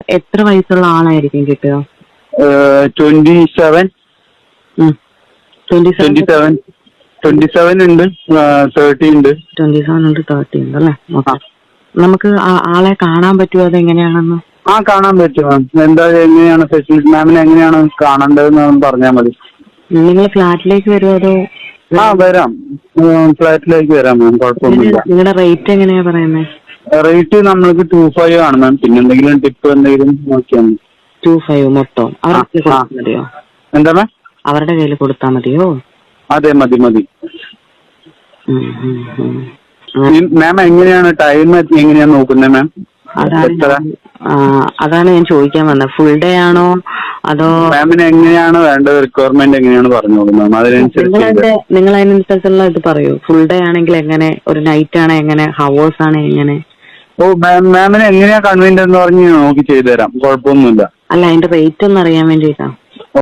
എത്ര വയസ്സുള്ള ആളായിരിക്കും കിട്ടുക? 27 ഉണ്ട്, 30 ഉണ്ട്. 27 ഉണ്ട്, 30 ഉണ്ട് അല്ലേ? നമുക്ക് ആളെ കാണാൻ പറ്റുമോ അതെങ്ങനെയാണെന്ന്? കാണാൻ പറ്റും മാം. എന്താ എങ്ങനെയാണ് ഫെസിലിറ്റി, മാമിന് എങ്ങനെയാണ് കാണേണ്ടതെന്ന് പറഞ്ഞാൽ മതി. നിങ്ങൾ ഫ്ലാറ്റിലേക്ക് വരുമോ അതോ? വരാം, ഫ്ലാറ്റിലേക്ക് വരാം മാം, കുഴപ്പമൊന്നുമില്ല. നിങ്ങളുടെ റേറ്റ് എങ്ങനെയാ പറയുന്നത്? റേറ്റ് നമ്മൾക്ക് 25 ആണ് മാം. പിന്നെ എന്തെങ്കിലും ടിപ്പ് എന്തെങ്കിലും നോക്കിയാൽ മതി. 25 മൊത്തം അവരുടെ മതിയോ? എന്താ മാം? അവരുടെ കയ്യിൽ കൊടുത്താൽ മതിയോ? അതെ, മതി. മാം എങ്ങനെയാണ് ടൈം എങ്ങനെയാണ് നോക്കുന്നത് മാം? അതാണ് ഞാൻ ചോദിക്കാൻ വന്നത്. ഫുൾ ഡേ ആണോ അതോ മാമിന് എങ്ങനെയാണ് വേണ്ടത്, റിക്വയർമെന്റ് എങ്ങനെയാണ് പറഞ്ഞോളൂ മാം, അതിനനുസരിച്ച് നിങ്ങൾ അതിനനുസരിച്ചുള്ള ഇത് പറയൂ. ഫുൾ ഡേ ആണെങ്കിൽ എങ്ങനെ, ഒരു നൈറ്റ് ആണ് എങ്ങനെ, ഹവേഴ്സ് ആണ് എങ്ങനെ? മാമിന് എങ്ങനെയാ കൺവീനിയന്റ് എന്ന് പറഞ്ഞ് നോക്കി ചെയ്തു തരാം, കുഴപ്പമൊന്നുമില്ല. അല്ല, അതിന്റെ റേറ്റ് ഒന്ന് അറിയാൻ വേണ്ടിയിട്ടാ.